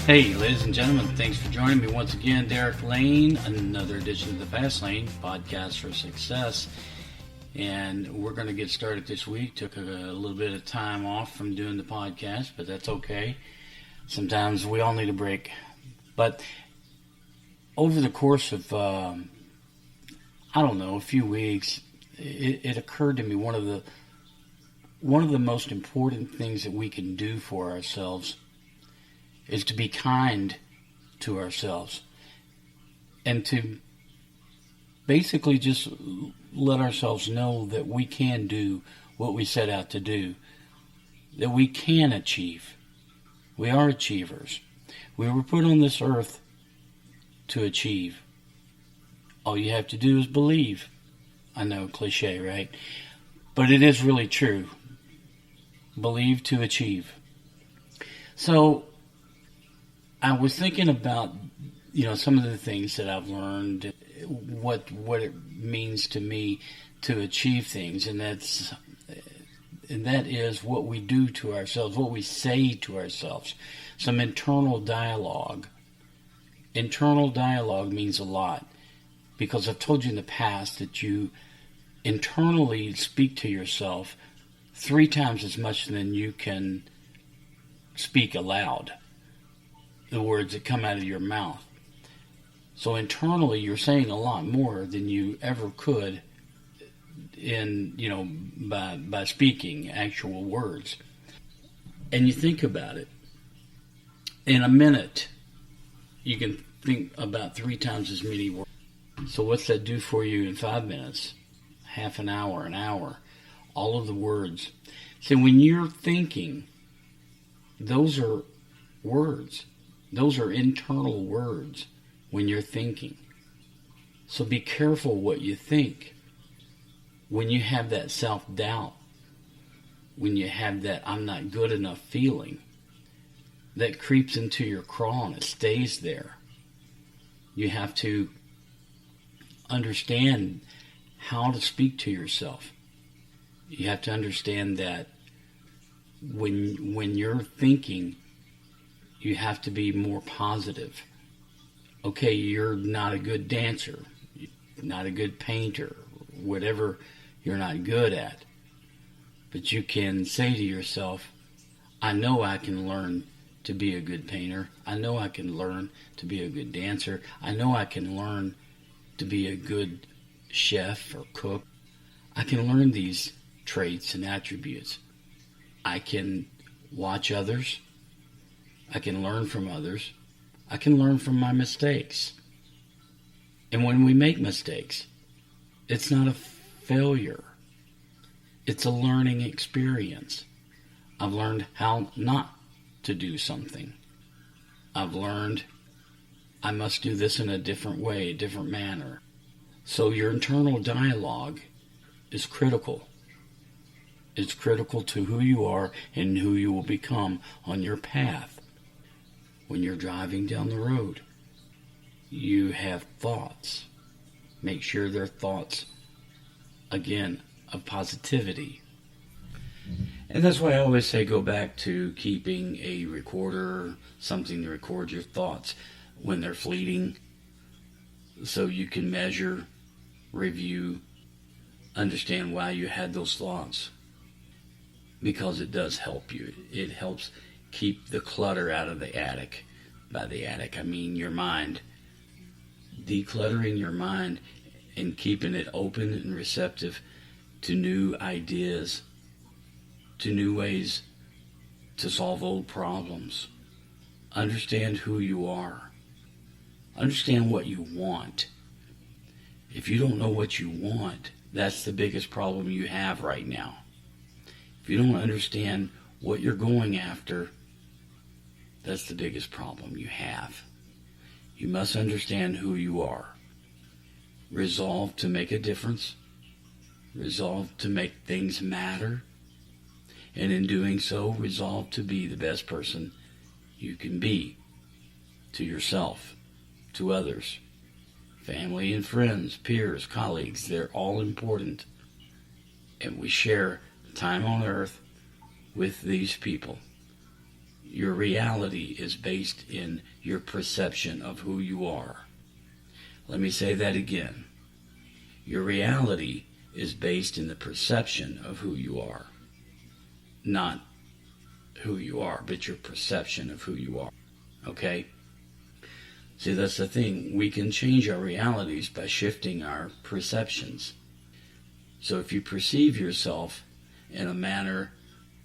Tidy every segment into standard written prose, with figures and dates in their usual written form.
Hey, ladies and gentlemen, thanks for joining me once again. Derek Lane, another edition of the Fast Lane Podcast for Success. And we're going to get started this week. Took a little bit of time off from doing the podcast, but that's okay. Sometimes we all need a break. But over the course of, a few weeks, it occurred to me one of the most important things that we can do for ourselves is to be kind to ourselves and to basically just let ourselves know that we can do what we set out to do, that we can achieve. We are achievers. We were put on this earth to achieve. All you have to do is believe. I know, cliche, right? But it is really true. Believe to achieve. So, I was thinking about, some of the things that I've learned, what it means to me to achieve things, and that is what we do to ourselves, what we say to ourselves. Some internal dialogue. Internal dialogue means a lot, because I've told you in the past that you internally speak to yourself 3 times as much than you can speak aloud. The words that come out of your mouth. So internally, you're saying a lot more than you ever could by speaking actual words. And you think about it. In a minute, you can think about 3 times as many words. So what's that do for you in 5 minutes? Half an hour? All of the words. So when you're thinking, those are words. Those are internal words when you're thinking. So be careful what you think. When you have that self-doubt, when you have that I'm not good enough feeling, that creeps into your craw and it stays there. You have to understand how to speak to yourself. You have to understand that when you're thinking, you have to be more positive. Okay, you're not a good dancer, not a good painter, whatever you're not good at. But you can say to yourself, I know I can learn to be a good painter. I know I can learn to be a good dancer. I know I can learn to be a good chef or cook. I can learn these traits and attributes. I can watch others. I can learn from others. I can learn from my mistakes. And when we make mistakes, it's not a failure. It's a learning experience. I've learned how not to do something. I've learned I must do this in a different way, a different manner. So your internal dialogue is critical. It's critical to who you are and who you will become on your path. When you're driving down the road, you have thoughts. Make sure they're thoughts, again, of positivity. And that's why I always say go back to keeping a recorder, something to record your thoughts when they're fleeting, so you can measure, review, understand why you had those thoughts. Because it does help you. It helps keep the clutter out of the attic. By the attic, I mean your mind. Decluttering your mind and keeping it open and receptive to new ideas, to new ways to solve old problems. Understand who you are. Understand what you want. If you don't know what you want, that's the biggest problem you have right now. If you don't understand what you're going after, that's the biggest problem you have. You must understand who you are. Resolve to make a difference. Resolve to make things matter. And in doing so, resolve to be the best person you can be to yourself, to others, family and friends, peers, colleagues. They're all important. And we share time on earth with these people. Your reality is based in your perception of who you are. Let me say that again. Your reality is based in the perception of who you are. Not who you are, but your perception of who you are. Okay? See, that's the thing. We can change our realities by shifting our perceptions. So if you perceive yourself in a manner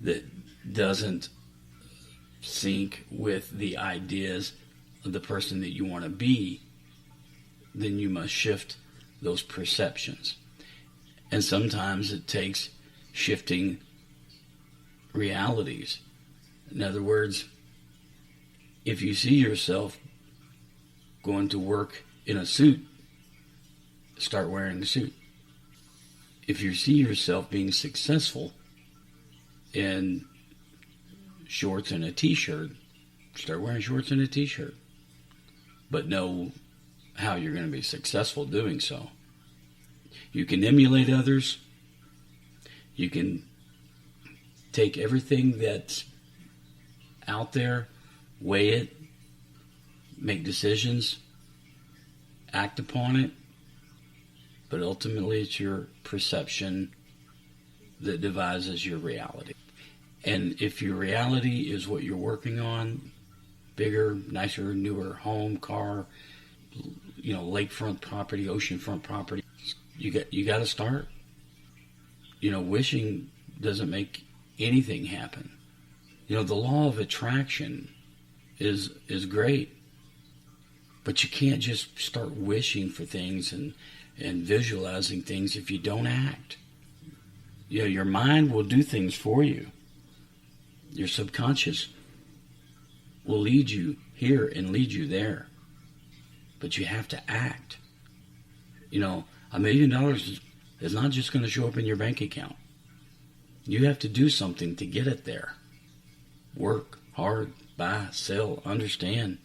that doesn't sync with the ideas of the person that you want to be, then you must shift those perceptions. And sometimes it takes shifting realities. In other words, if you see yourself going to work in a suit, start wearing a suit. If you see yourself being successful in shorts and a t-shirt, start wearing shorts and a t-shirt. But know how you're going to be successful doing so. You can emulate others. You can take everything that's out there, weigh it, make decisions, act upon it, but ultimately it's your perception that devises your reality. And if your reality is what you're working on, bigger, nicer, newer home, car, lakefront property, oceanfront property, you got to start. Wishing doesn't make anything happen. The law of attraction is great, but you can't just start wishing for things and visualizing things if you don't act. Your mind will do things for you. Your subconscious will lead you here and lead you there. But you have to act. $1 million is not just going to show up in your bank account. You have to do something to get it there. Work hard, buy, sell, understand.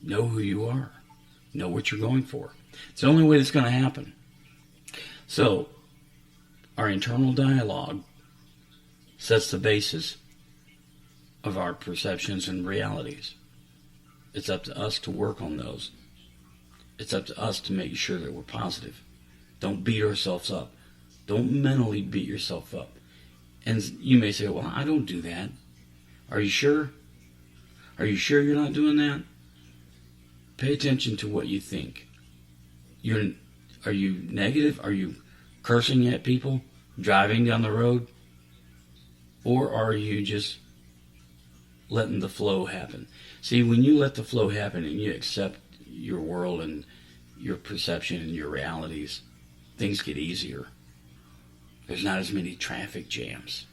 Know who you are. Know what you're going for. It's the only way that's going to happen. So, our internal dialogue sets the basis of our perceptions and realities. It's up to us to work on those. It's up to us to make sure that we're positive. Don't beat ourselves up. Don't mentally beat yourself up. And you may say, well, I don't do that. Are you sure? Are you sure you're not doing that? Pay attention to what you think. Are you negative? Are you cursing at people driving down the road? Or are you just letting the flow happen? See, when you let the flow happen and you accept your world and your perception and your realities, things get easier. There's not as many traffic jams.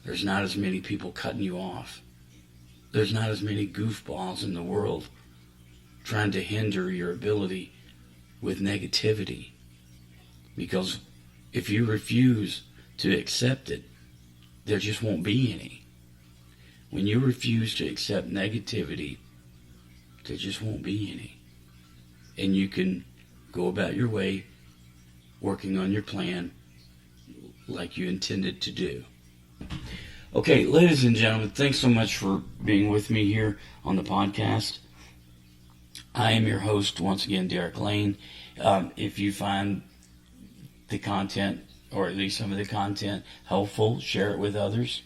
There's not as many people cutting you off. There's not as many goofballs in the world trying to hinder your ability with negativity. Because if you refuse to accept it, there just won't be any. When you refuse to accept negativity, there just won't be any. And you can go about your way working on your plan like you intended to do. Okay, ladies and gentlemen, thanks so much for being with me here on the podcast. I am your host, once again, Derek Lane. If you find the content, or at least some of the content, helpful, share it with others.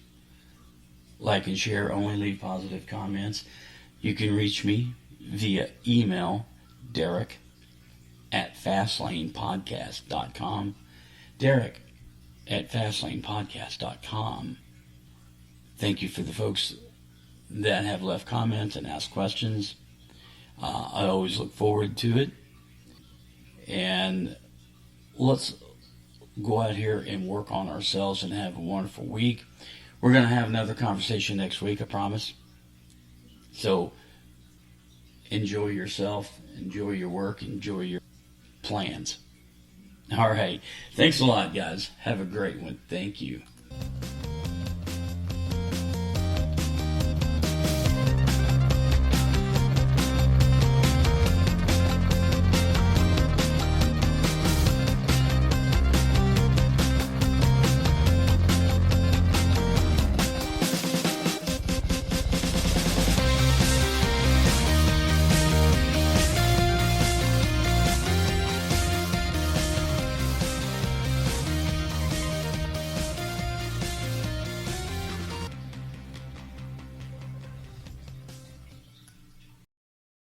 Like and share, only leave positive comments. You can reach me via email, Derek@FastlanePodcast.com. Derek@FastlanePodcast.com. Thank you for the folks that have left comments and asked questions. I always look forward to it. And let's go out here and work on ourselves and have a wonderful week. We're going to have another conversation next week, I promise. So enjoy yourself, enjoy your work, enjoy your plans. All right. Thanks a lot, guys. Have a great one. Thank you.